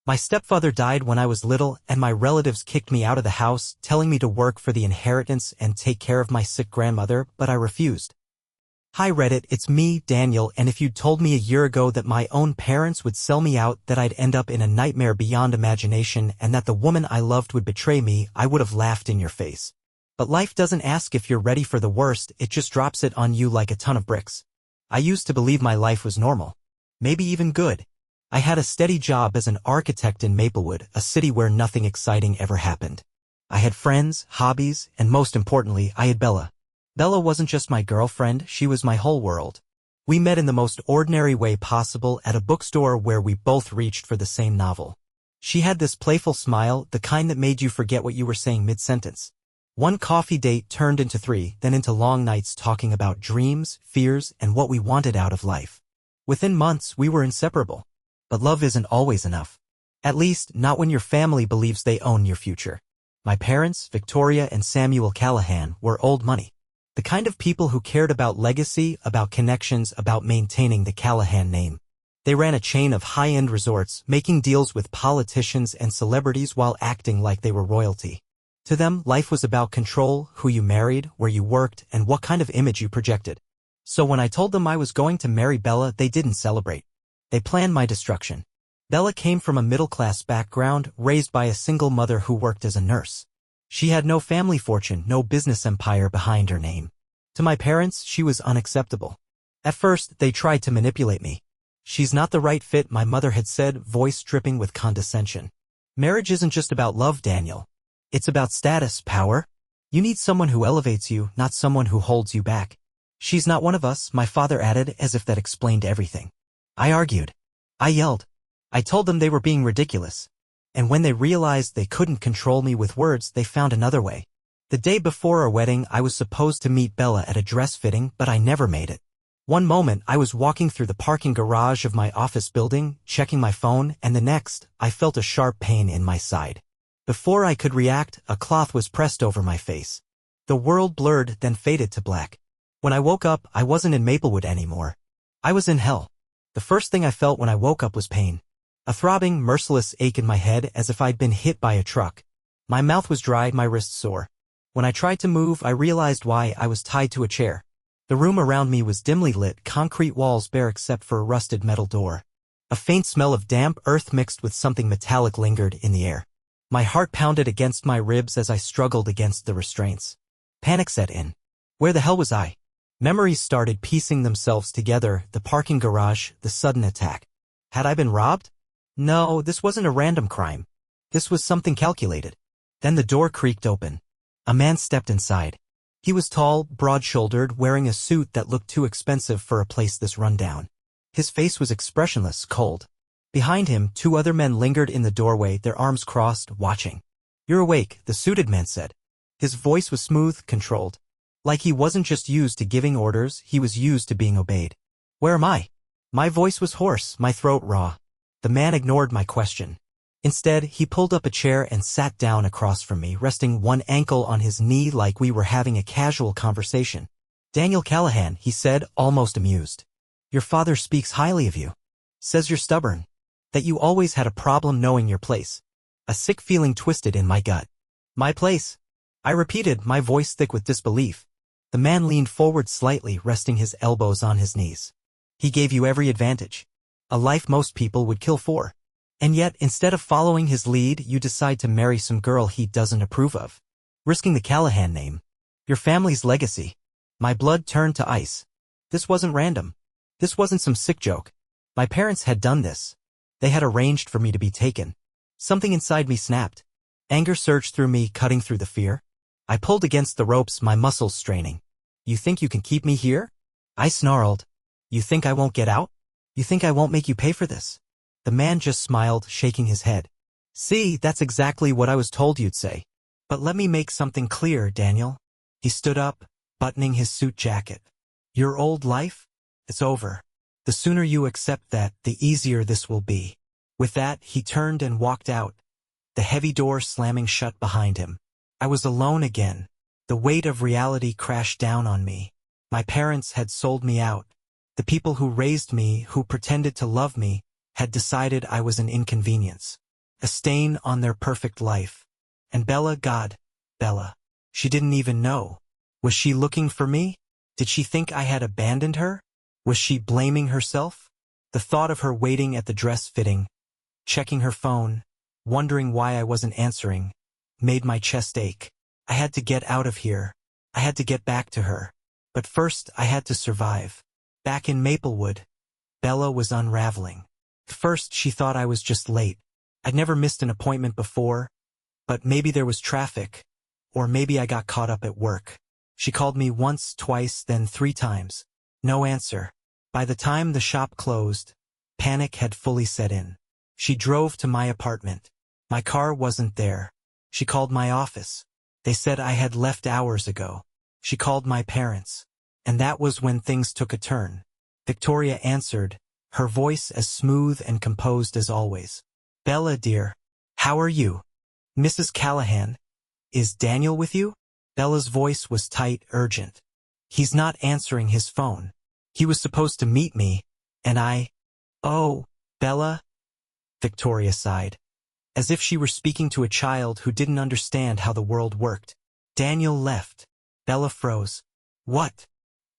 My stepfather died when I was little, and my relatives kicked me out of the house, telling me to work for the inheritance and take care of my sick grandmother, but I refused. Hi Reddit, it's me, Daniel, and if you'd told me a year ago that my own parents would sell me out, that I'd end up in a nightmare beyond imagination, and that the woman I loved would betray me, I would have laughed in your face. But life doesn't ask if you're ready for the worst, it just drops it on you like a ton of bricks. I used to believe my life was normal. Maybe even good. I had a steady job as an architect in Maplewood, a city where nothing exciting ever happened. I had friends, hobbies, and most importantly, I had Bella. Bella wasn't just my girlfriend, she was my whole world. We met in the most ordinary way possible at a bookstore where we both reached for the same novel. She had this playful smile, the kind that made you forget what you were saying mid-sentence. One coffee date turned into 3, then into long nights talking about dreams, fears, and what we wanted out of life. Within months, we were inseparable. But love isn't always enough. At least, not when your family believes they own your future. My parents, Victoria and Samuel Callahan, were old money. The kind of people who cared about legacy, about connections, about maintaining the Callahan name. They ran a chain of high-end resorts, making deals with politicians and celebrities while acting like they were royalty. To them, life was about control, who you married, where you worked, and what kind of image you projected. So when I told them I was going to marry Bella, they didn't celebrate. They planned my destruction. Bella came from a middle-class background, raised by a single mother who worked as a nurse. She had no family fortune, no business empire behind her name. To my parents, she was unacceptable. At first, they tried to manipulate me. She's not the right fit, my mother had said, voice dripping with condescension. Marriage isn't just about love, Daniel. It's about status, power. You need someone who elevates you, not someone who holds you back. She's not one of us, my father added, as if that explained everything. I argued. I yelled. I told them they were being ridiculous. And when they realized they couldn't control me with words, they found another way. The day before our wedding, I was supposed to meet Bella at a dress fitting, but I never made it. One moment, I was walking through the parking garage of my office building, checking my phone, and the next, I felt a sharp pain in my side. Before I could react, a cloth was pressed over my face. The world blurred, then faded to black. When I woke up, I wasn't in Maplewood anymore. I was in hell. The first thing I felt when I woke up was pain. A throbbing, merciless ache in my head as if I'd been hit by a truck. My mouth was dry, my wrists sore. When I tried to move, I realized why. I was tied to a chair. The room around me was dimly lit, concrete walls bare except for a rusted metal door. A faint smell of damp earth mixed with something metallic lingered in the air. My heart pounded against my ribs as I struggled against the restraints. Panic set in. Where the hell was I? Memories started piecing themselves together, the parking garage, the sudden attack. Had I been robbed? No, this wasn't a random crime. This was something calculated. Then the door creaked open. A man stepped inside. He was tall, broad-shouldered, wearing a suit that looked too expensive for a place this rundown. His face was expressionless, cold. Behind him, 2 other men lingered in the doorway, their arms crossed, watching. You're awake, the suited man said. His voice was smooth, controlled. Like he wasn't just used to giving orders, he was used to being obeyed. Where am I? My voice was hoarse, my throat raw. The man ignored my question. Instead, he pulled up a chair and sat down across from me, resting one ankle on his knee like we were having a casual conversation. Daniel Callahan, he said, almost amused. Your father speaks highly of you. Says you're stubborn. That you always had a problem knowing your place. A sick feeling twisted in my gut. My place? I repeated, my voice thick with disbelief. The man leaned forward slightly, resting his elbows on his knees. He gave you every advantage. A life most people would kill for. And yet, instead of following his lead, you decide to marry some girl he doesn't approve of. Risking the Callahan name. Your family's legacy. My blood turned to ice. This wasn't random. This wasn't some sick joke. My parents had done this. They had arranged for me to be taken. Something inside me snapped. Anger surged through me, cutting through the fear. I pulled against the ropes, my muscles straining. You think you can keep me here? I snarled. You think I won't get out? You think I won't make you pay for this? The man just smiled, shaking his head. See, that's exactly what I was told you'd say. But let me make something clear, Daniel. He stood up, buttoning his suit jacket. Your old life? It's over. The sooner you accept that, the easier this will be. With that, he turned and walked out, the heavy door slamming shut behind him. I was alone again. The weight of reality crashed down on me. My parents had sold me out. The people who raised me, who pretended to love me, had decided I was an inconvenience. a stain on their perfect life. And Bella, God, Bella. She didn't even know. Was she looking for me? Did she think I had abandoned her? Was she blaming herself? The thought of her waiting at the dress fitting, checking her phone, wondering why I wasn't answering, made my chest ache. I had to get out of here. I had to get back to her. But first I had to survive. Back in Maplewood, Bella was unraveling. First she thought I was just late. I'd never missed an appointment before, but maybe there was traffic, or maybe I got caught up at work. She called me once, twice, then 3 times. No answer. By the time the shop closed, panic had fully set in. She drove to my apartment. My car wasn't there. She called my office. They said I had left hours ago. She called my parents. And that was when things took a turn. Victoria answered, her voice as smooth and composed as always. Bella, dear. How are you? Mrs. Callahan. Is Daniel with you? Bella's voice was tight, urgent. He's not answering his phone. He was supposed to meet me, and I... Oh, Bella? Victoria sighed, as if she were speaking to a child who didn't understand how the world worked. Daniel left. Bella froze. What?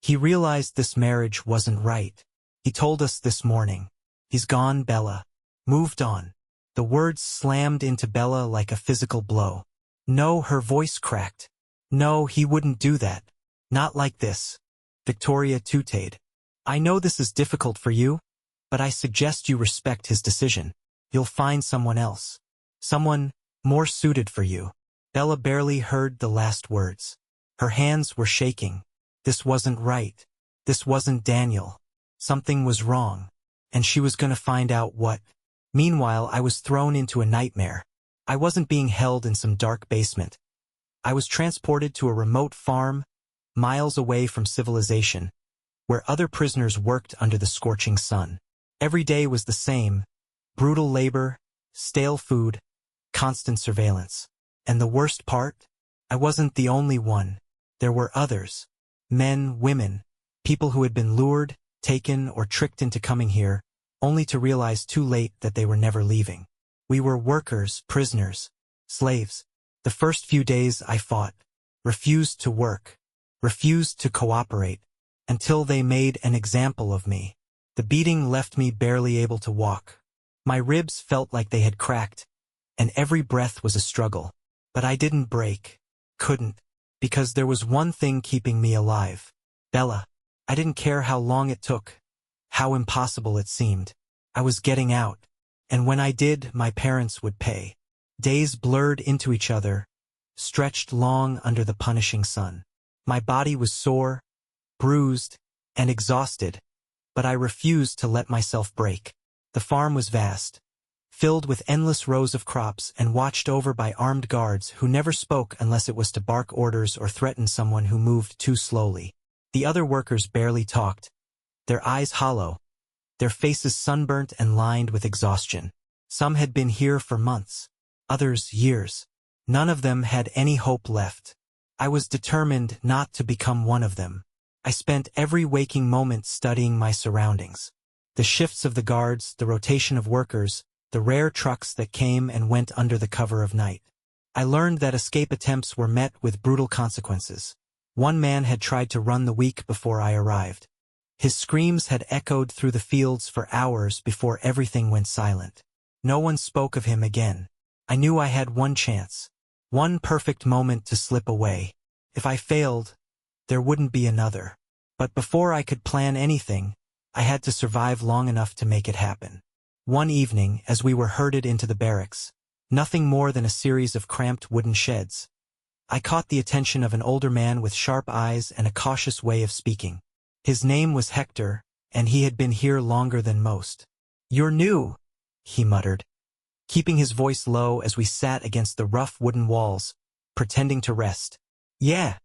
He realized this marriage wasn't right. He told us this morning. He's gone, Bella. Moved on. The words slammed into Bella like a physical blow. No, her voice cracked. No, he wouldn't do that. Not like this. Victoria tooted. I know this is difficult for you, but I suggest you respect his decision. You'll find someone else. Someone more suited for you. Bella barely heard the last words. Her hands were shaking. This wasn't right. This wasn't Daniel. Something was wrong. And she was going to find out what. Meanwhile, I was thrown into a nightmare. I wasn't being held in some dark basement. I was transported to a remote farm, miles away from civilization, where other prisoners worked under the scorching sun. Every day was the same: brutal labor, stale food, constant surveillance. And the worst part? I wasn't the only one. There were others. Men, women, people who had been lured, taken, or tricked into coming here, only to realize too late that they were never leaving. We were workers, prisoners, slaves. The first few days I fought, refused to work, refused to cooperate, until they made an example of me. The beating left me barely able to walk. My ribs felt like they had cracked, and every breath was a struggle. But I didn't break. Couldn't. Because there was one thing keeping me alive. Bella. I didn't care how long it took, how impossible it seemed. I was getting out. And when I did, my parents would pay. Days blurred into each other, stretched long under the punishing sun. My body was sore, bruised, and exhausted, but I refused to let myself break. The farm was vast, filled with endless rows of crops and watched over by armed guards who never spoke unless it was to bark orders or threaten someone who moved too slowly. The other workers barely talked, their eyes hollow, their faces sunburnt and lined with exhaustion. Some had been here for months, others years. None of them had any hope left. I was determined not to become one of them. I spent every waking moment studying my surroundings. The shifts of the guards, the rotation of workers, the rare trucks that came and went under the cover of night. I learned that escape attempts were met with brutal consequences. One man had tried to run the week before I arrived. His screams had echoed through the fields for hours before everything went silent. No one spoke of him again. I knew I had one chance, one perfect moment to slip away. If I failed, there wouldn't be another. But before I could plan anything, I had to survive long enough to make it happen. One evening, as we were herded into the barracks, nothing more than a series of cramped wooden sheds, I caught the attention of an older man with sharp eyes and a cautious way of speaking. His name was Hector, and he had been here longer than most. "You're new," he muttered, keeping his voice low as we sat against the rough wooden walls, pretending to rest. "Yeah,"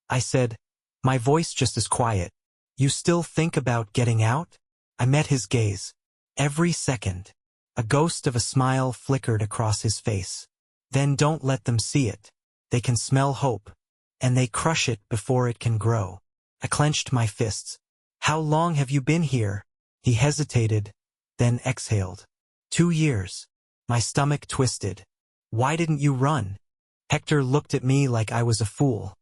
I said, my voice just as quiet. "You still think about getting out?" I met his gaze. Every second, a ghost of a smile flickered across his face. "Then don't let them see it. They can smell hope, and they crush it before it can grow." I clenched my fists. "How long have you been here?" He hesitated, then exhaled. 2 years. My stomach twisted. Why didn't you run? Hector looked at me like I was a fool.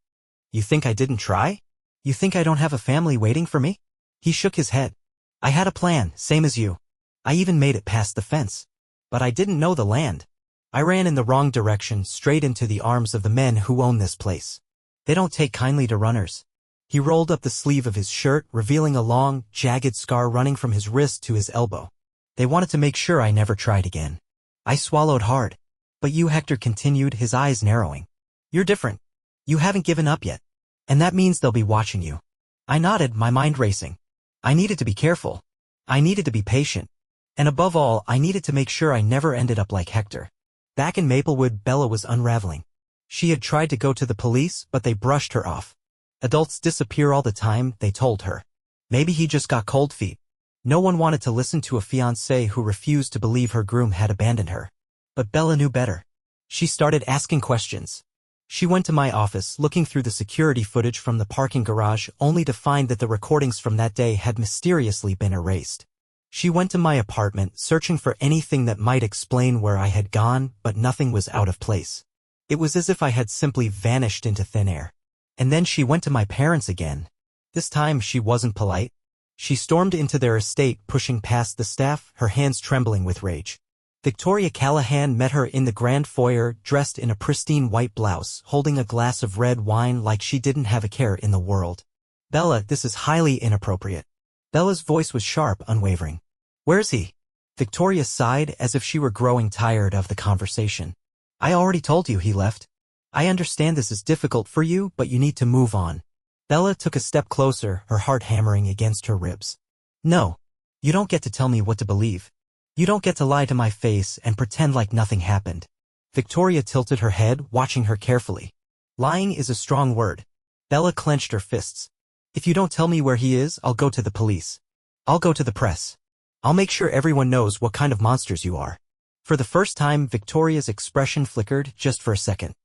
You think I didn't try? You think I don't have a family waiting for me? He shook his head. I had a plan, same as you. I even made it past the fence. But I didn't know the land. I ran in the wrong direction, straight into the arms of the men who own this place. They don't take kindly to runners. He rolled up the sleeve of his shirt, revealing a long, jagged scar running from his wrist to his elbow. They wanted to make sure I never tried again. I swallowed hard. But you, Hector continued, his eyes narrowing. You're different. You haven't given up yet. And that means they'll be watching you. I nodded, my mind racing. I needed to be careful. I needed to be patient. And above all, I needed to make sure I never ended up like Hector. Back in Maplewood, Bella was unraveling. She had tried to go to the police, but they brushed her off. Adults disappear all the time, they told her. Maybe he just got cold feet. No one wanted to listen to a fiancé who refused to believe her groom had abandoned her. But Bella knew better. She started asking questions. She went to my office, looking through the security footage from the parking garage, only to find that the recordings from that day had mysteriously been erased. She went to my apartment, searching for anything that might explain where I had gone, but nothing was out of place. It was as if I had simply vanished into thin air. And then she went to my parents again. This time she wasn't polite. She stormed into their estate, pushing past the staff, her hands trembling with rage. Victoria Callahan met her in the grand foyer, dressed in a pristine white blouse, holding a glass of red wine like she didn't have a care in the world. Bella, this is highly inappropriate. Bella's voice was sharp, unwavering. Where's he? Victoria sighed as if she were growing tired of the conversation. I already told you he left. I understand this is difficult for you, but you need to move on. Bella took a step closer, her heart hammering against her ribs. No. You don't get to tell me what to believe. You don't get to lie to my face and pretend like nothing happened. Victoria tilted her head, watching her carefully. Lying is a strong word. Bella clenched her fists. If you don't tell me where he is, I'll go to the police. I'll go to the press. I'll make sure everyone knows what kind of monsters you are. For the first time, Victoria's expression flickered just for a second.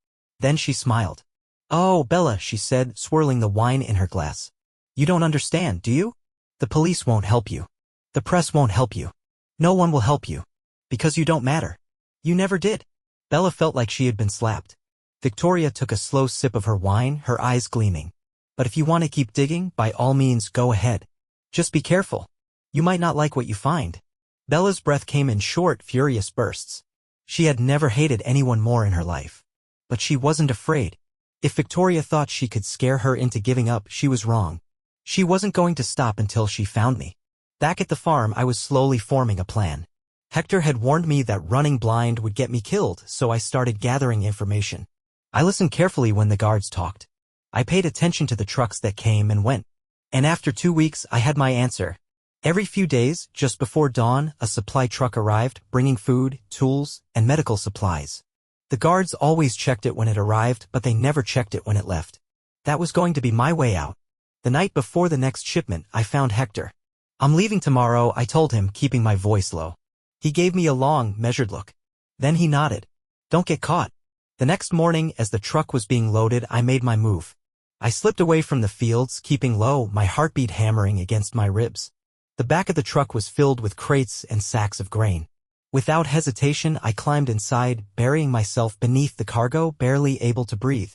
Then she smiled. Oh, Bella, she said, swirling the wine in her glass. You don't understand, do you? The police won't help you. The press won't help you. No one will help you. Because you don't matter. You never did. Bella felt like she had been slapped. Victoria took a slow sip of her wine, her eyes gleaming. But if you want to keep digging, by all means, go ahead. Just be careful. You might not like what you find. Bella's breath came in short, furious bursts. She had never hated anyone more in her life. But she wasn't afraid. If Victoria thought she could scare her into giving up, she was wrong. She wasn't going to stop until she found me. Back at the farm, I was slowly forming a plan. Hector had warned me that running blind would get me killed, so I started gathering information. I listened carefully when the guards talked. I paid attention to the trucks that came and went. And after 2 weeks, I had my answer. Every few days, just before dawn, a supply truck arrived, bringing food, tools, and medical supplies. The guards always checked it when it arrived, but they never checked it when it left. That was going to be my way out. The night before the next shipment, I found Hector. I'm leaving tomorrow, I told him, keeping my voice low. He gave me a long, measured look. Then he nodded. Don't get caught. The next morning, as the truck was being loaded, I made my move. I slipped away from the fields, keeping low, my heartbeat hammering against my ribs. The back of the truck was filled with crates and sacks of grain. Without hesitation, I climbed inside, burying myself beneath the cargo, barely able to breathe.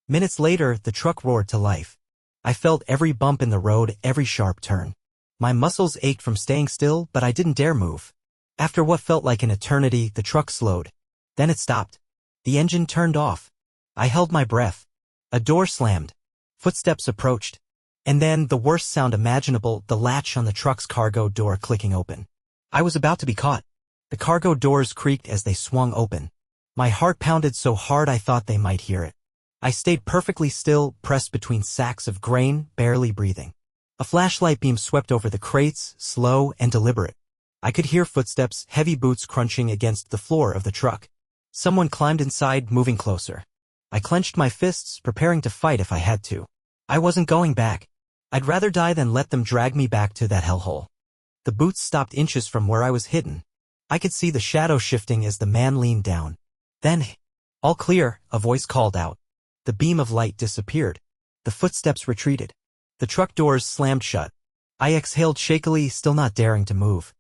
Minutes later, the truck roared to life. I felt every bump in the road, every sharp turn. My muscles ached from staying still, but I didn't dare move. After what felt like an eternity, the truck slowed. Then it stopped. The engine turned off. I held my breath. A door slammed. Footsteps approached. And then, the worst sound imaginable, the latch on the truck's cargo door clicking open. I was about to be caught. The cargo doors creaked as they swung open. My heart pounded so hard I thought they might hear it. I stayed perfectly still, pressed between sacks of grain, barely breathing. A flashlight beam swept over the crates, slow and deliberate. I could hear footsteps, heavy boots crunching against the floor of the truck. Someone climbed inside, moving closer. I clenched my fists, preparing to fight if I had to. I wasn't going back. I'd rather die than let them drag me back to that hellhole. The boots stopped inches from where I was hidden. I could see the shadow shifting as the man leaned down. Then, all clear, a voice called out. The beam of light disappeared. The footsteps retreated. The truck doors slammed shut. I exhaled shakily, still not daring to move.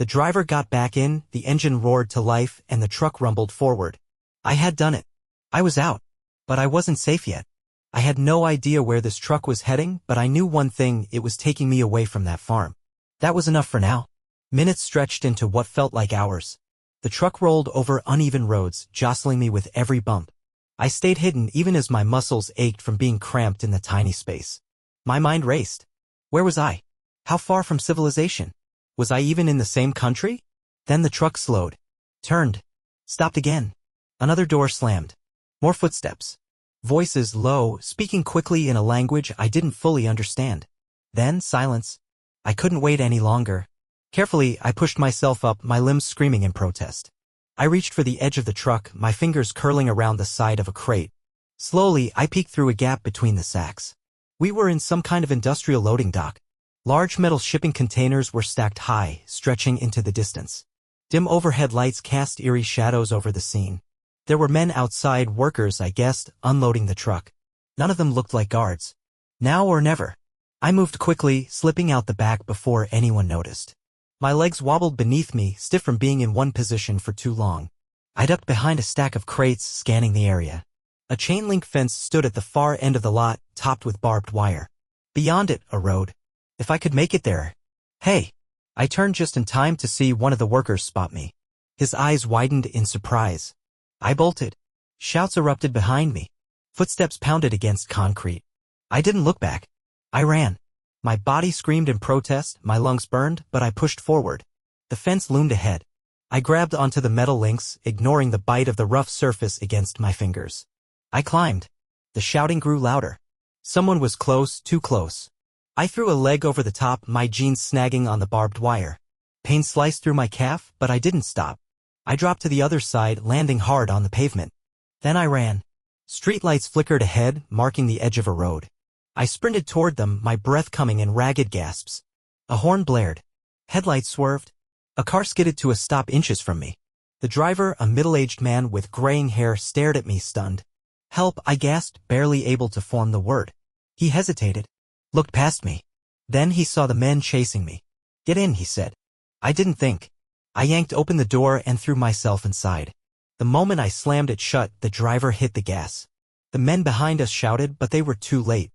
The driver got back in, the engine roared to life, and the truck rumbled forward. I had done it. I was out. But I wasn't safe yet. I had no idea where this truck was heading, but I knew one thing: it was taking me away from that farm. That was enough for now. Minutes stretched into what felt like hours. The truck rolled over uneven roads, jostling me with every bump. I stayed hidden even as my muscles ached from being cramped in the tiny space. My mind raced. Where was I? How far from civilization? Was I even in the same country? Then the truck slowed, turned, stopped again. Another door slammed. More footsteps. Voices low, speaking quickly in a language I didn't fully understand. Then silence. I couldn't wait any longer. Carefully, I pushed myself up, my limbs screaming in protest. I reached for the edge of the truck, my fingers curling around the side of a crate. Slowly, I peeked through a gap between the sacks. We were in some kind of industrial loading dock. Large metal shipping containers were stacked high, stretching into the distance. Dim overhead lights cast eerie shadows over the scene. There were men outside, workers, I guessed, unloading the truck. None of them looked like guards. Now or never. I moved quickly, slipping out the back before anyone noticed. My legs wobbled beneath me, stiff from being in one position for too long. I ducked behind a stack of crates, scanning the area. A chain-link fence stood at the far end of the lot, topped with barbed wire. Beyond it, a road. If I could make it there. Hey! I turned just in time to see one of the workers spot me. His eyes widened in surprise. I bolted. Shouts erupted behind me. Footsteps pounded against concrete. I didn't look back. I ran. My body screamed in protest, my lungs burned, but I pushed forward. The fence loomed ahead. I grabbed onto the metal links, ignoring the bite of the rough surface against my fingers. I climbed. The shouting grew louder. Someone was close, too close. I threw a leg over the top, my jeans snagging on the barbed wire. Pain sliced through my calf, but I didn't stop. I dropped to the other side, landing hard on the pavement. Then I ran. Streetlights flickered ahead, marking the edge of a road. I sprinted toward them, my breath coming in ragged gasps. A horn blared. Headlights swerved. A car skidded to a stop inches from me. The driver, a middle-aged man with graying hair, stared at me, stunned. Help, I gasped, barely able to form the word. He hesitated. Looked past me. Then he saw the men chasing me. Get in, he said. I didn't think. I yanked open the door and threw myself inside. The moment I slammed it shut, the driver hit the gas. The men behind us shouted, but they were too late.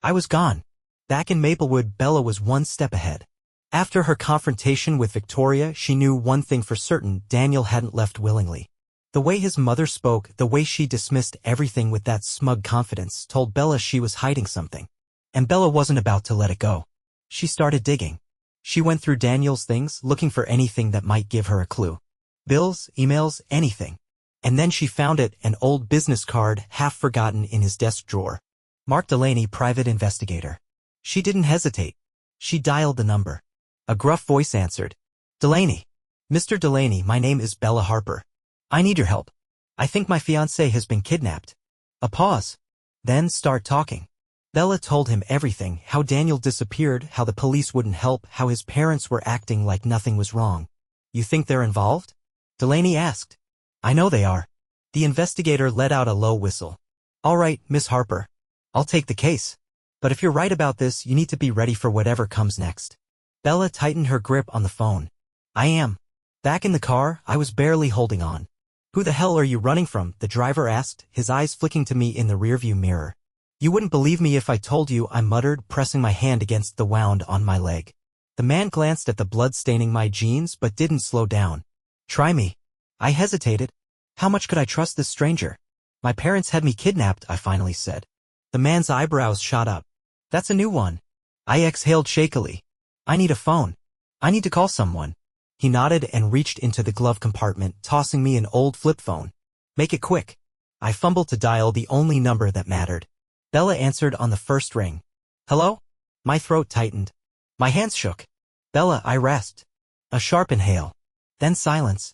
I was gone. Back in Maplewood, Bella was one step ahead. After her confrontation with Victoria, she knew one thing for certain: Daniel hadn't left willingly. The way his mother spoke, the way she dismissed everything with that smug confidence, told Bella she was hiding something. And Bella wasn't about to let it go. She started digging. She went through Daniel's things, looking for anything that might give her a clue. Bills, emails, anything. And then she found it, an old business card, half forgotten in his desk drawer. Mark Delaney, private investigator. She didn't hesitate. She dialed the number. A gruff voice answered. Delaney. Mr. Delaney, my name is Bella Harper. I need your help. I think my fiancée has been kidnapped. A pause. Then start talking. Bella told him everything: how Daniel disappeared, how the police wouldn't help, how his parents were acting like nothing was wrong. You think they're involved? Delaney asked. I know they are. The investigator let out a low whistle. All right, Miss Harper. I'll take the case. But if you're right about this, you need to be ready for whatever comes next. Bella tightened her grip on the phone. I am. Back in the car, I was barely holding on. Who the hell are you running from? The driver asked, his eyes flicking to me in the rearview mirror. You wouldn't believe me if I told you, I muttered, pressing my hand against the wound on my leg. The man glanced at the blood staining my jeans but didn't slow down. Try me. I hesitated. How much could I trust this stranger? My parents had me kidnapped, I finally said. The man's eyebrows shot up. That's a new one. I exhaled shakily. I need a phone. I need to call someone. He nodded and reached into the glove compartment, tossing me an old flip phone. Make it quick. I fumbled to dial the only number that mattered. Bella answered on the first ring. Hello? My throat tightened. My hands shook. Bella, I rasped. A sharp inhale. Then silence.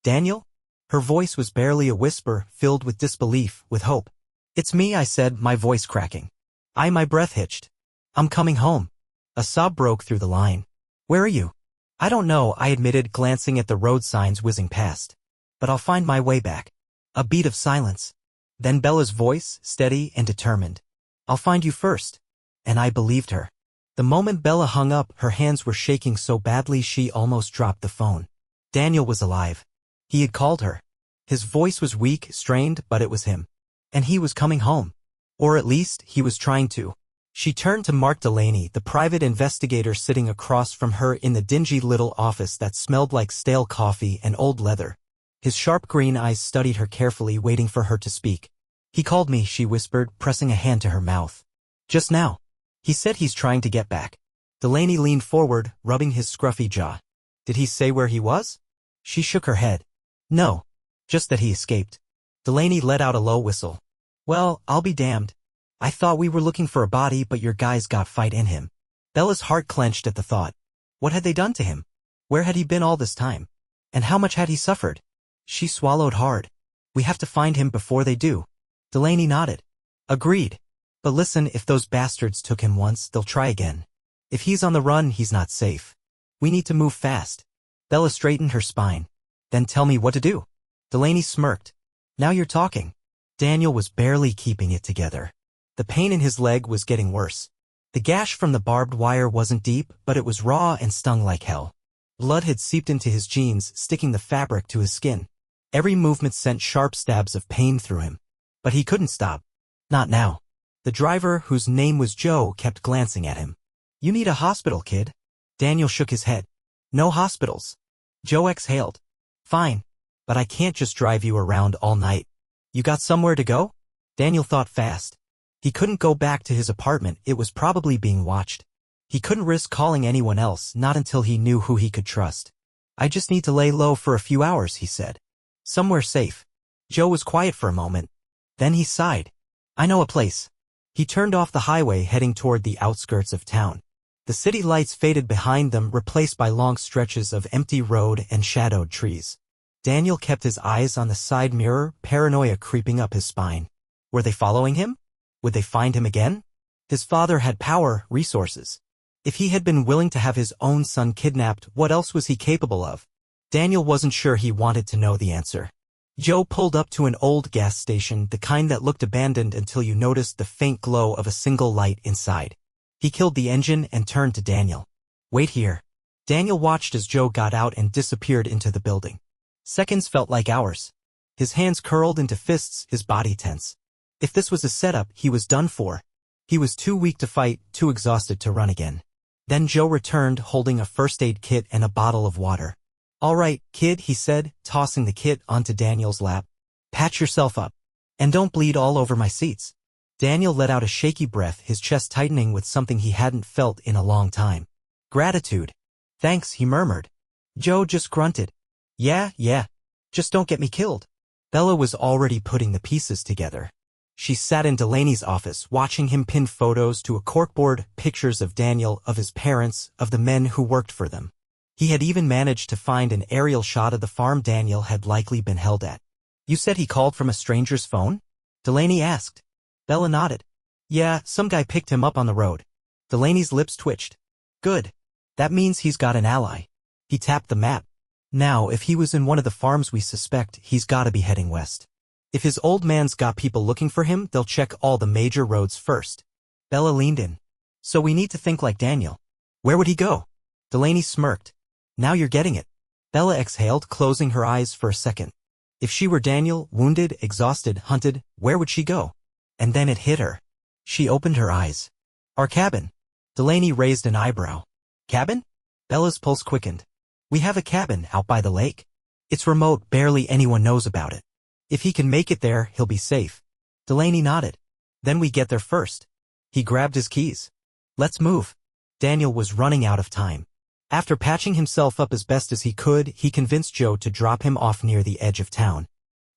Daniel? Her voice was barely a whisper, filled with disbelief, with hope. It's me, I said, my voice cracking. My breath hitched. I'm coming home. A sob broke through the line. Where are you? I don't know, I admitted, glancing at the road signs whizzing past. But I'll find my way back. A beat of silence. Then Bella's voice, steady and determined. I'll find you first. And I believed her. The moment Bella hung up, her hands were shaking so badly she almost dropped the phone. Daniel was alive. He had called her. His voice was weak, strained, but it was him. And he was coming home. Or at least, he was trying to. She turned to Mark Delaney, the private investigator sitting across from her in the dingy little office that smelled like stale coffee and old leather. His sharp green eyes studied her carefully, waiting for her to speak. "He called me," she whispered, pressing a hand to her mouth. "Just now. He said he's trying to get back." Delaney leaned forward, rubbing his scruffy jaw. "Did he say where he was?" She shook her head. "No. Just that he escaped." Delaney let out a low whistle. "Well, I'll be damned. I thought we were looking for a body, but your guy's got fight in him." Bella's heart clenched at the thought. What had they done to him? Where had he been all this time? And how much had he suffered? She swallowed hard. "We have to find him before they do." Delaney nodded. "Agreed. But listen, if those bastards took him once, they'll try again. If he's on the run, he's not safe. We need to move fast." Bella straightened her spine. "Then tell me what to do." Delaney smirked. "Now you're talking." Daniel was barely keeping it together. The pain in his leg was getting worse. The gash from the barbed wire wasn't deep, but it was raw and stung like hell. Blood had seeped into his jeans, sticking the fabric to his skin. Every movement sent sharp stabs of pain through him. But he couldn't stop. Not now. The driver, whose name was Joe, kept glancing at him. "You need a hospital, kid." Daniel shook his head. "No hospitals." Joe exhaled. "Fine. But I can't just drive you around all night." "You got somewhere to go?" Daniel thought fast. He couldn't go back to his apartment, it was probably being watched. He couldn't risk calling anyone else, not until he knew who he could trust. "I just need to lay low for a few hours," he said. "Somewhere safe." Joe was quiet for a moment. Then he sighed. "I know a place." He turned off the highway, heading toward the outskirts of town. The city lights faded behind them, replaced by long stretches of empty road and shadowed trees. Daniel kept his eyes on the side mirror, paranoia creeping up his spine. Were they following him? Would they find him again? His father had power, resources. If he had been willing to have his own son kidnapped, what else was he capable of? Daniel wasn't sure he wanted to know the answer. Joe pulled up to an old gas station, the kind that looked abandoned until you noticed the faint glow of a single light inside. He killed the engine and turned to Daniel. "Wait here." Daniel watched as Joe got out and disappeared into the building. Seconds felt like hours. His hands curled into fists, his body tense. If this was a setup, he was done for. He was too weak to fight, too exhausted to run again. Then Joe returned, holding a first aid kit and a bottle of water. "All right, kid," he said, tossing the kit onto Daniel's lap. "Patch yourself up. And don't bleed all over my seats." Daniel let out a shaky breath, his chest tightening with something he hadn't felt in a long time. "Gratitude." "Thanks," he murmured. Joe just grunted. Yeah. Just don't get me killed." Bella was already putting the pieces together. She sat in Delaney's office, watching him pin photos to a corkboard, pictures of Daniel, of his parents, of the men who worked for them. He had even managed to find an aerial shot of the farm Daniel had likely been held at. "You said he called from a stranger's phone?" Delaney asked. Bella nodded. "Yeah, some guy picked him up on the road." Delaney's lips twitched. "Good. That means he's got an ally." He tapped the map. "Now, if he was in one of the farms we suspect, he's gotta be heading west. If his old man's got people looking for him, they'll check all the major roads first." Bella leaned in. "So we need to think like Daniel. Where would he go?" Delaney smirked. "Now you're getting it." Bella exhaled, closing her eyes for a second. If she were Daniel, wounded, exhausted, hunted, where would she go? And then it hit her. She opened her eyes. "Our cabin." Delaney raised an eyebrow. "Cabin?" Bella's pulse quickened. "We have a cabin out by the lake. It's remote, barely anyone knows about it. If he can make it there, he'll be safe." Delaney nodded. "Then we get there first." He grabbed his keys. "Let's move." Daniel was running out of time. After patching himself up as best as he could, he convinced Joe to drop him off near the edge of town.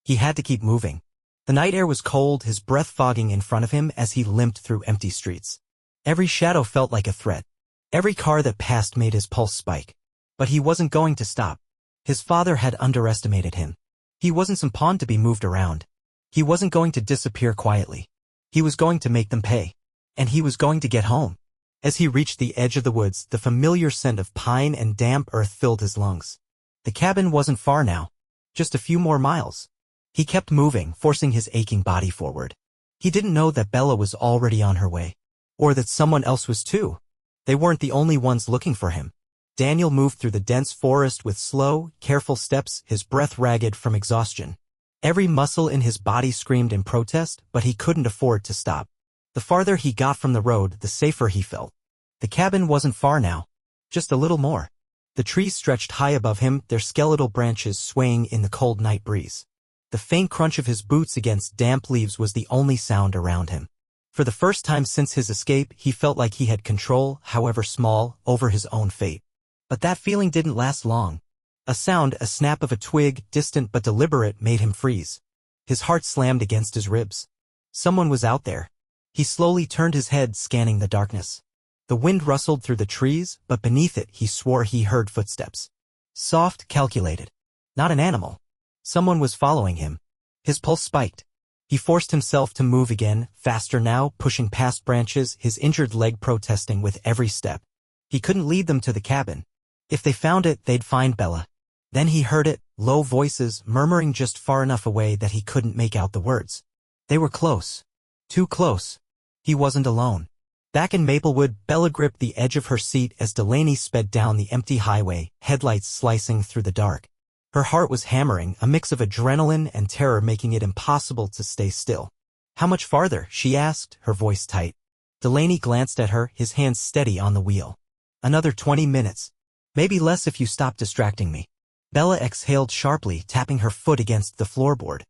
He had to keep moving. The night air was cold, his breath fogging in front of him as he limped through empty streets. Every shadow felt like a threat. Every car that passed made his pulse spike. But he wasn't going to stop. His father had underestimated him. He wasn't some pawn to be moved around. He wasn't going to disappear quietly. He was going to make them pay. And he was going to get home. As he reached the edge of the woods, the familiar scent of pine and damp earth filled his lungs. The cabin wasn't far now. Just a few more miles. He kept moving, forcing his aching body forward. He didn't know that Bella was already on her way. Or that someone else was too. They weren't the only ones looking for him. Daniel moved through the dense forest with slow, careful steps, his breath ragged from exhaustion. Every muscle in his body screamed in protest, but he couldn't afford to stop. The farther he got from the road, the safer he felt. The cabin wasn't far now. Just a little more. The trees stretched high above him, their skeletal branches swaying in the cold night breeze. The faint crunch of his boots against damp leaves was the only sound around him. For the first time since his escape, he felt like he had control, however small, over his own fate. But that feeling didn't last long. A sound, a snap of a twig, distant but deliberate, made him freeze. His heart slammed against his ribs. Someone was out there. He slowly turned his head, scanning the darkness. The wind rustled through the trees, but beneath it he swore he heard footsteps. Soft, calculated. Not an animal. Someone was following him. His pulse spiked. He forced himself to move again, faster now, pushing past branches, his injured leg protesting with every step. He couldn't lead them to the cabin. If they found it, they'd find Bella. Then he heard it, low voices, murmuring just far enough away that he couldn't make out the words. They were close. Too close. He wasn't alone. Back in Maplewood, Bella gripped the edge of her seat as Delaney sped down the empty highway, headlights slicing through the dark. Her heart was hammering, a mix of adrenaline and terror making it impossible to stay still. How much farther? She asked, her voice tight. Delaney glanced at her, his hands steady on the wheel. Another 20 minutes. Maybe less if you stop distracting me. Bella exhaled sharply, tapping her foot against the floorboard.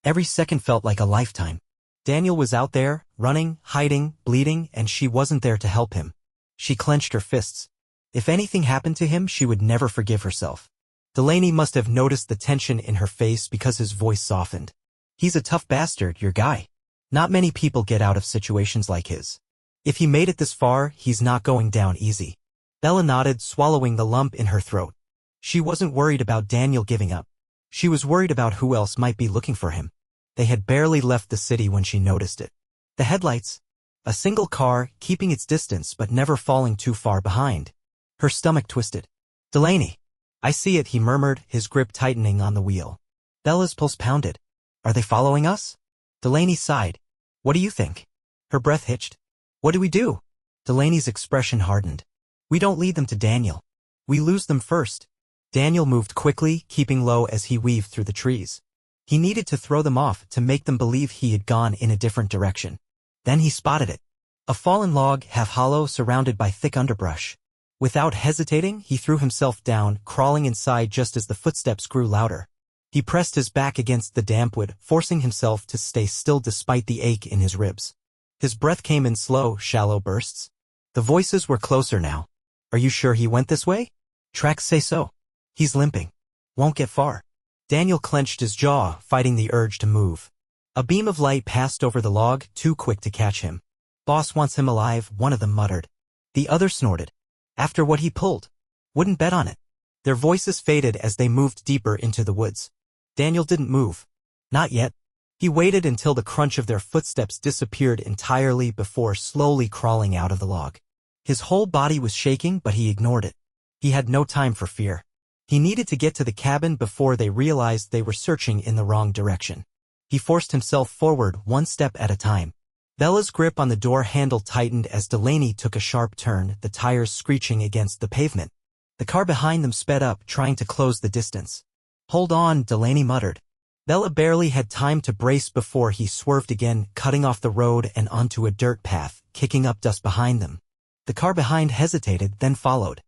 Every second felt like a lifetime. Daniel was out there, running, hiding, bleeding, and she wasn't there to help him. She clenched her fists. If anything happened to him, she would never forgive herself. Delaney must have noticed the tension in her face because his voice softened. He's a tough bastard, your guy. Not many people get out of situations like his. If he made it this far, he's not going down easy. Bella nodded, swallowing the lump in her throat. She wasn't worried about Daniel giving up. She was worried about who else might be looking for him. They had barely left the city when she noticed it. The headlights. A single car, keeping its distance but never falling too far behind. Her stomach twisted. Delaney. I see it, he murmured, his grip tightening on the wheel. Bella's pulse pounded. Are they following us? Delaney sighed. What do you think? Her breath hitched. What do we do? Delaney's expression hardened. We don't lead them to Daniel. We lose them first. Daniel moved quickly, keeping low as he weaved through the trees. He needed to throw them off to make them believe he had gone in a different direction. Then he spotted it. A fallen log, half hollow, surrounded by thick underbrush. Without hesitating, he threw himself down, crawling inside just as the footsteps grew louder. He pressed his back against the damp wood, forcing himself to stay still despite the ache in his ribs. His breath came in slow, shallow bursts. The voices were closer now. Are you sure he went this way? Tracks say so. He's limping. Won't get far. Daniel clenched his jaw, fighting the urge to move. A beam of light passed over the log, too quick to catch him. Boss wants him alive, one of them muttered. The other snorted. After what he pulled. Wouldn't bet on it. Their voices faded as they moved deeper into the woods. Daniel didn't move. Not yet. He waited until the crunch of their footsteps disappeared entirely before slowly crawling out of the log. His whole body was shaking, but he ignored it. He had no time for fear. He needed to get to the cabin before they realized they were searching in the wrong direction. He forced himself forward, one step at a time. Bella's grip on the door handle tightened as Delaney took a sharp turn, the tires screeching against the pavement. The car behind them sped up, trying to close the distance. Hold on, Delaney muttered. Bella barely had time to brace before he swerved again, cutting off the road and onto a dirt path, kicking up dust behind them. The car behind hesitated, then followed.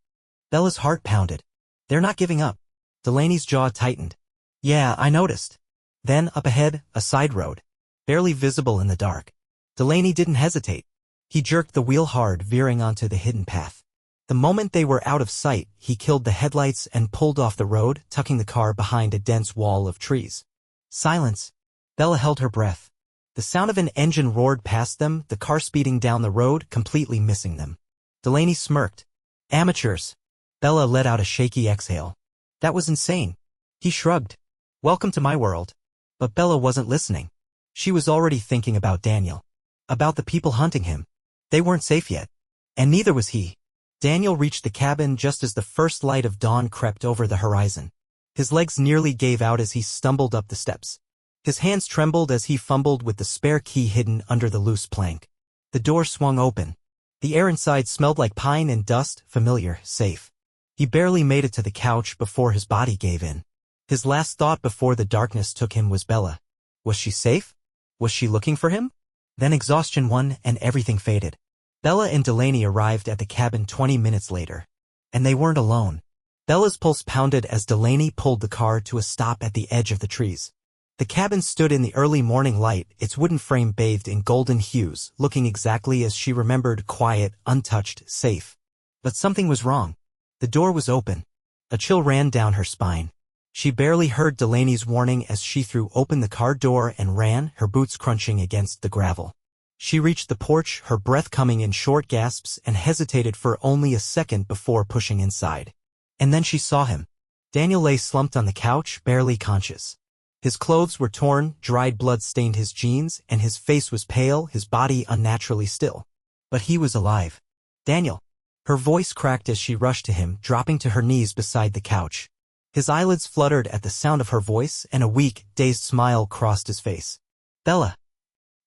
Bella's heart pounded. They're not giving up. Delaney's jaw tightened. Yeah, I noticed. Then, up ahead, a side road. Barely visible in the dark. Delaney didn't hesitate. He jerked the wheel hard, veering onto the hidden path. The moment they were out of sight, he killed the headlights and pulled off the road, tucking the car behind a dense wall of trees. Silence. Bella held her breath. The sound of an engine roared past them, the car speeding down the road, completely missing them. Delaney smirked. Amateurs. Bella let out a shaky exhale. That was insane. He shrugged. Welcome to my world. But Bella wasn't listening. She was already thinking about Daniel. About the people hunting him. They weren't safe yet. And neither was he. Daniel reached the cabin just as the first light of dawn crept over the horizon. His legs nearly gave out as he stumbled up the steps. His hands trembled as he fumbled with the spare key hidden under the loose plank. The door swung open. The air inside smelled like pine and dust, familiar, safe. He barely made it to the couch before his body gave in. His last thought before the darkness took him was Bella. Was she safe? Was she looking for him? Then exhaustion won and everything faded. Bella and Delaney arrived at the cabin 20 minutes later. And they weren't alone. Bella's pulse pounded as Delaney pulled the car to a stop at the edge of the trees. The cabin stood in the early morning light, its wooden frame bathed in golden hues, looking exactly as she remembered, quiet, untouched, safe. But something was wrong. The door was open. A chill ran down her spine. She barely heard Delaney's warning as she threw open the car door and ran, her boots crunching against the gravel. She reached the porch, her breath coming in short gasps, and hesitated for only a second before pushing inside. And then she saw him. Daniel lay slumped on the couch, barely conscious. His clothes were torn, dried blood stained his jeans, and his face was pale, his body unnaturally still. But he was alive. Daniel. Her voice cracked as she rushed to him, dropping to her knees beside the couch. His eyelids fluttered at the sound of her voice, and a weak, dazed smile crossed his face. Bella.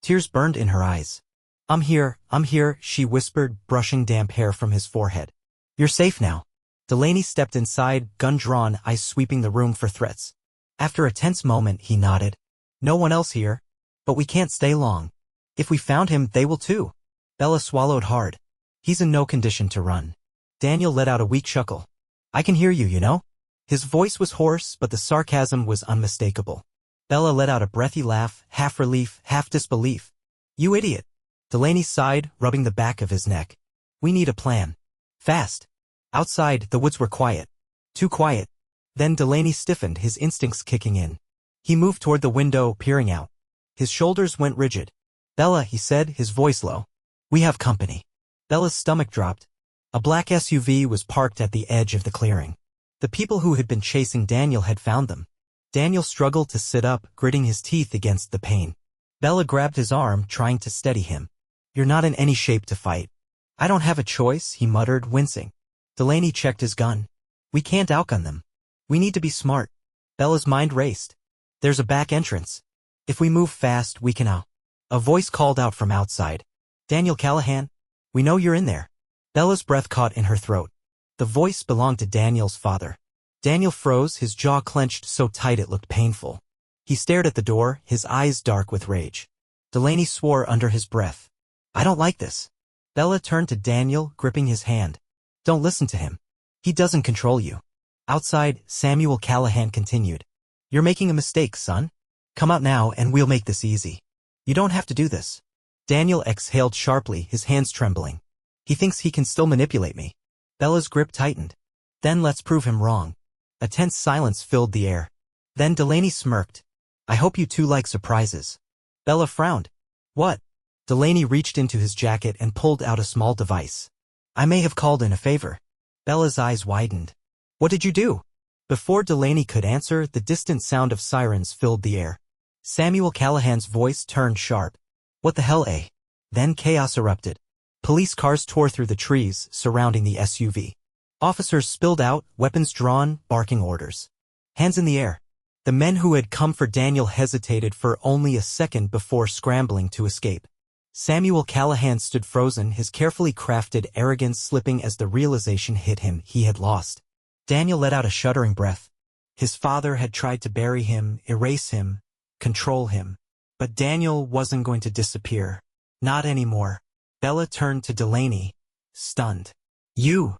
Tears burned in her eyes. I'm here, she whispered, brushing damp hair from his forehead. You're safe now. Delaney stepped inside, gun drawn, eyes sweeping the room for threats. After a tense moment, he nodded. No one else here. But we can't stay long. If we found him, they will too. Bella swallowed hard. He's in no condition to run. Daniel let out a weak chuckle. I can hear you, you know? His voice was hoarse, but the sarcasm was unmistakable. Bella let out a breathy laugh, half relief, half disbelief. You idiot. Delaney sighed, rubbing the back of his neck. We need a plan. Fast. Outside, the woods were quiet. Too quiet. Then Delaney stiffened, his instincts kicking in. He moved toward the window, peering out. His shoulders went rigid. Bella, he said, his voice low. We have company. Bella's stomach dropped. A black SUV was parked at the edge of the clearing. The people who had been chasing Daniel had found them. Daniel struggled to sit up, gritting his teeth against the pain. Bella grabbed his arm, trying to steady him. You're not in any shape to fight. I don't have a choice, he muttered, wincing. Delaney checked his gun. We can't outgun them. We need to be smart. Bella's mind raced. There's a back entrance. If we move fast, we can out. A voice called out from outside. Daniel Callahan? We know you're in there. Bella's breath caught in her throat. The voice belonged to Daniel's father. Daniel froze, his jaw clenched so tight it looked painful. He stared at the door, his eyes dark with rage. Delaney swore under his breath. I don't like this. Bella turned to Daniel, gripping his hand. Don't listen to him. He doesn't control you. Outside, Samuel Callahan continued. You're making a mistake, son. Come out now and we'll make this easy. You don't have to do this. Daniel exhaled sharply, his hands trembling. He thinks he can still manipulate me. Bella's grip tightened. Then let's prove him wrong. A tense silence filled the air. Then Delaney smirked. I hope you two like surprises. Bella frowned. What? Delaney reached into his jacket and pulled out a small device. I may have called in a favor. Bella's eyes widened. What did you do? Before Delaney could answer, the distant sound of sirens filled the air. Samuel Callahan's voice turned sharp. What the hell, eh? Then chaos erupted. Police cars tore through the trees, surrounding the SUV. Officers spilled out, weapons drawn, barking orders. Hands in the air. The men who had come for Daniel hesitated for only a second before scrambling to escape. Samuel Callahan stood frozen, his carefully crafted arrogance slipping as the realization hit him he had lost. Daniel let out a shuddering breath. His father had tried to bury him, erase him, control him. But Daniel wasn't going to disappear. Not anymore. Bella turned to Delaney, stunned. You.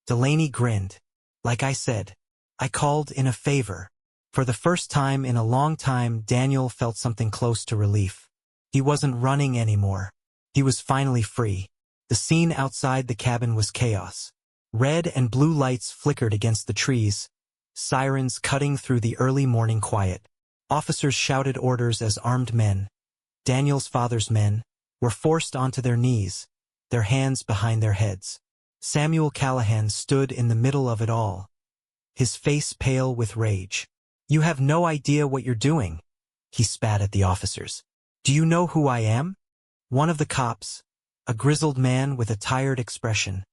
Delaney grinned. Like I said, I called in a favor. For the first time in a long time, Daniel felt something close to relief. He wasn't running anymore. He was finally free. The scene outside the cabin was chaos. Red and blue lights flickered against the trees, sirens cutting through the early morning quiet. Officers shouted orders as armed men, Daniel's father's men, were forced onto their knees, their hands behind their heads. Samuel Callahan stood in the middle of it all, his face pale with rage. You have no idea what you're doing, he spat at the officers. Do you know who I am? One of the cops, a grizzled man with a tired expression,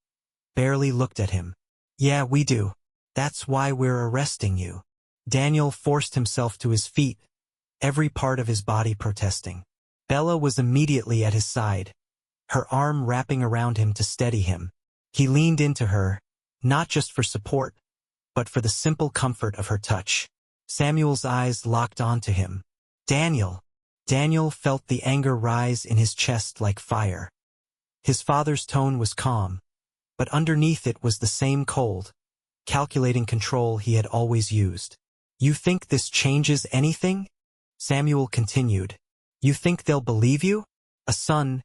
barely looked at him. Yeah, we do. That's why we're arresting you. Daniel forced himself to his feet, every part of his body protesting. Bella was immediately at his side. her arm wrapping around him to steady him. He leaned into her, not just for support, but for the simple comfort of her touch. Samuel's eyes locked onto him. Daniel. Daniel felt the anger rise in his chest like fire. His father's tone was calm, but underneath it was the same cold, calculating control he had always used. "You think this changes anything?" Samuel continued. "You think they'll believe you? A son,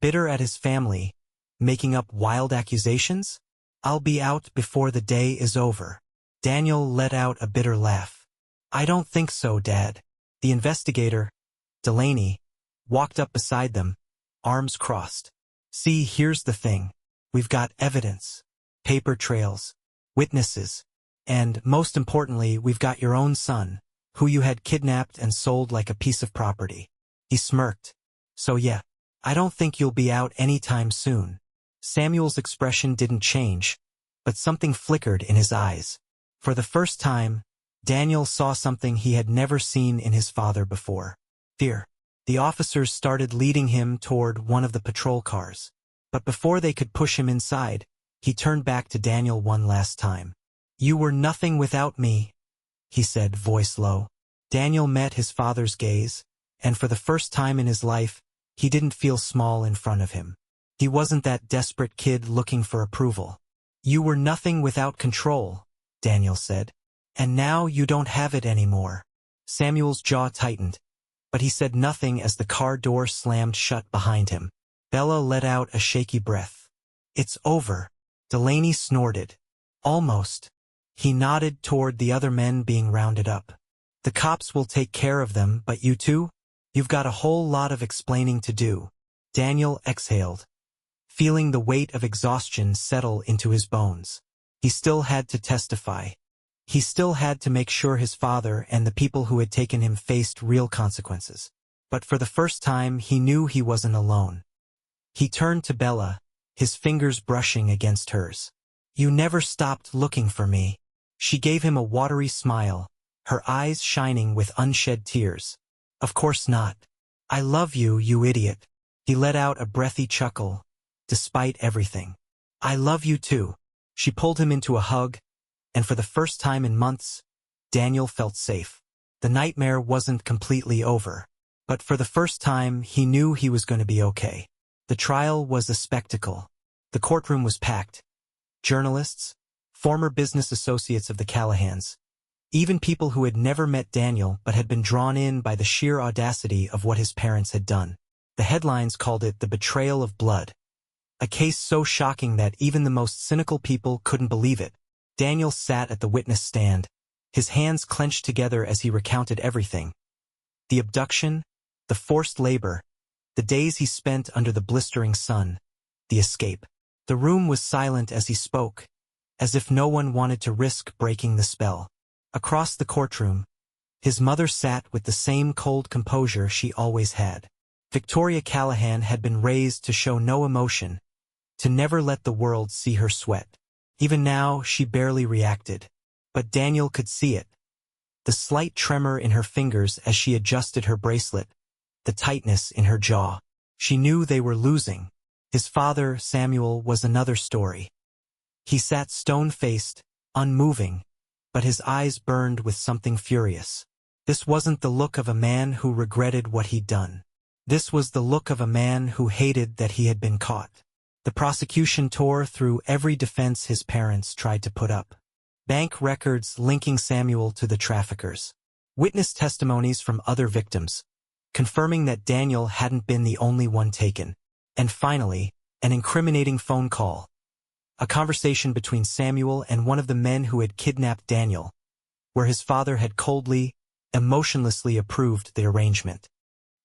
bitter at his family, making up wild accusations? I'll be out before the day is over." Daniel let out a bitter laugh. "I don't think so, Dad." The investigator, Delaney, walked up beside them, arms crossed. "See, here's the thing. We've got evidence, paper trails, witnesses, and, most importantly, we've got your own son, who you had kidnapped and sold like a piece of property." He smirked. "So yeah, I don't think you'll be out anytime soon." Samuel's expression didn't change, but something flickered in his eyes. For the first time, Daniel saw something he had never seen in his father before. Fear. The officers started leading him toward one of the patrol cars. But before they could push him inside, he turned back to Daniel one last time. "You were nothing without me," he said, voice low. Daniel met his father's gaze, and for the first time in his life, he didn't feel small in front of him. He wasn't that desperate kid looking for approval. "You were nothing without control," Daniel said. "And now you don't have it anymore." Samuel's jaw tightened, but he said nothing as the car door slammed shut behind him. Bella let out a shaky breath. "It's over," Delaney snorted. "Almost." He nodded toward the other men being rounded up. "The cops will take care of them, but you two? You've got a whole lot of explaining to do." Daniel exhaled, feeling the weight of exhaustion settle into his bones. He still had to testify. He still had to make sure his father and the people who had taken him faced real consequences. But for the first time, he knew he wasn't alone. He turned to Bella, his fingers brushing against hers. "You never stopped looking for me." She gave him a watery smile, her eyes shining with unshed tears. "Of course not. I love you, you idiot." He let out a breathy chuckle, "Despite everything. I love you too." She pulled him into a hug, and for the first time in months, Daniel felt safe. The nightmare wasn't completely over, but for the first time he knew he was going to be okay. The trial was a spectacle. The courtroom was packed. Journalists, former business associates of the Callahans, even people who had never met Daniel but had been drawn in by the sheer audacity of what his parents had done. The headlines called it the betrayal of blood, a case so shocking that even the most cynical people couldn't believe it. Daniel sat at the witness stand, his hands clenched together as he recounted everything. The abduction, the forced labor, the days he spent under the blistering sun, the escape. The room was silent as he spoke, as if no one wanted to risk breaking the spell. Across the courtroom, his mother sat with the same cold composure she always had. Victoria Callahan had been raised to show no emotion, to never let the world see her sweat. Even now, she barely reacted. But Daniel could see it. The slight tremor in her fingers as she adjusted her bracelet, the tightness in her jaw. She knew they were losing. His father, Samuel, was another story. He sat stone-faced, unmoving, but his eyes burned with something furious. This wasn't the look of a man who regretted what he'd done. This was the look of a man who hated that he had been caught. The prosecution tore through every defense his parents tried to put up. Bank records linking Samuel to the traffickers. Witness testimonies from other victims, confirming that Daniel hadn't been the only one taken. And finally, an incriminating phone call. A conversation between Samuel and one of the men who had kidnapped Daniel, where his father had coldly, emotionlessly approved the arrangement.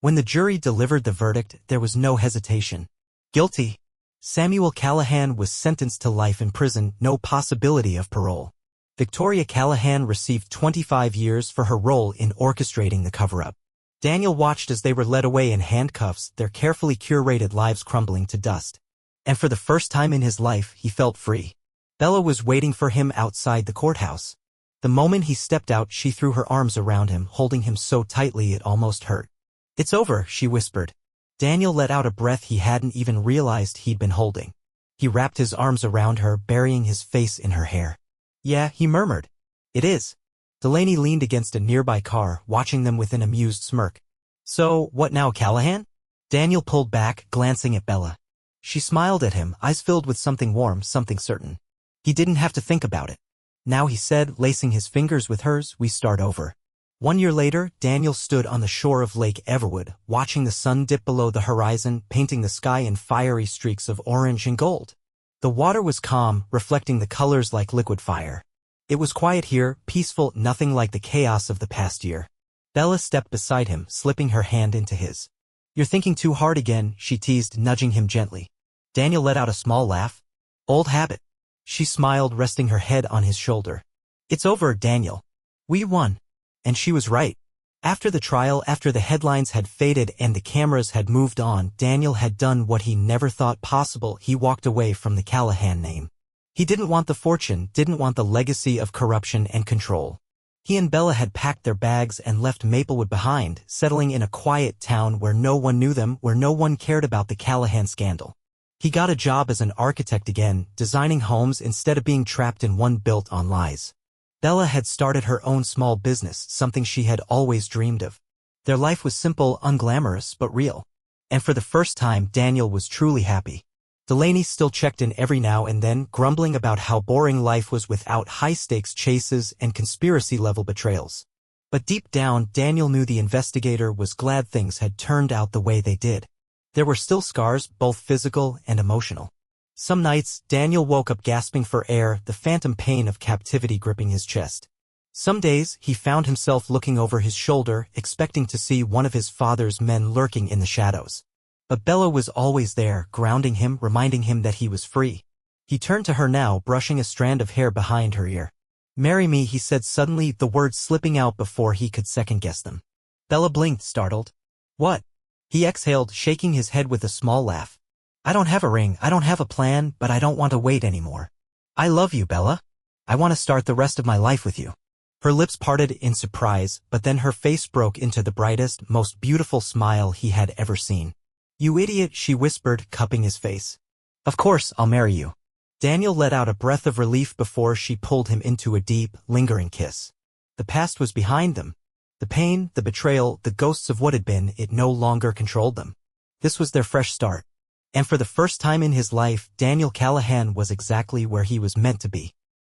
When the jury delivered the verdict, there was no hesitation. Guilty. Samuel Callahan was sentenced to life in prison, no possibility of parole. Victoria Callahan received 25 years for her role in orchestrating the cover-up. Daniel watched as they were led away in handcuffs, their carefully curated lives crumbling to dust. And for the first time in his life, he felt free. Bella was waiting for him outside the courthouse. The moment he stepped out, she threw her arms around him, holding him so tightly it almost hurt. "It's over," she whispered. Daniel let out a breath he hadn't even realized he'd been holding. He wrapped his arms around her, burying his face in her hair. "Yeah," he murmured. "It is." Delaney leaned against a nearby car, watching them with an amused smirk. "So, what now, Callahan?" Daniel pulled back, glancing at Bella. She smiled at him, eyes filled with something warm, something certain. He didn't have to think about it. "Now," he said, lacing his fingers with hers, "we start over." 1 year later, Daniel stood on the shore of Lake Everwood, watching the sun dip below the horizon, painting the sky in fiery streaks of orange and gold. The water was calm, reflecting the colors like liquid fire. It was quiet here, peaceful, nothing like the chaos of the past year. Bella stepped beside him, slipping her hand into his. "You're thinking too hard again," she teased, nudging him gently. Daniel let out a small laugh. "Old habit." She smiled, resting her head on his shoulder. "It's over, Daniel. We won." And she was right. After the trial, after the headlines had faded and the cameras had moved on, Daniel had done what he never thought possible. He walked away from the Callahan name. He didn't want the fortune, didn't want the legacy of corruption and control. He and Bella had packed their bags and left Maplewood behind, settling in a quiet town where no one knew them, where no one cared about the Callahan scandal. He got a job as an architect again, designing homes instead of being trapped in one built on lies. Bella had started her own small business, something she had always dreamed of. Their life was simple, unglamorous, but real. And for the first time, Daniel was truly happy. Delaney still checked in every now and then, grumbling about how boring life was without high-stakes chases and conspiracy-level betrayals. But deep down, Daniel knew the investigator was glad things had turned out the way they did. There were still scars, both physical and emotional. Some nights, Daniel woke up gasping for air, the phantom pain of captivity gripping his chest. Some days, he found himself looking over his shoulder, expecting to see one of his father's men lurking in the shadows. But Bella was always there, grounding him, reminding him that he was free. He turned to her now, brushing a strand of hair behind her ear. "Marry me," he said suddenly, the words slipping out before he could second-guess them. Bella blinked, startled. "What?" He exhaled, shaking his head with a small laugh. "I don't have a ring, I don't have a plan, but I don't want to wait anymore. I love you, Bella. I want to start the rest of my life with you." Her lips parted in surprise, but then her face broke into the brightest, most beautiful smile he had ever seen. "You idiot," she whispered, cupping his face. "Of course, I'll marry you." Daniel let out a breath of relief before she pulled him into a deep, lingering kiss. The past was behind them. The pain, the betrayal, the ghosts of what had been, it no longer controlled them. This was their fresh start. And for the first time in his life, Daniel Callahan was exactly where he was meant to be.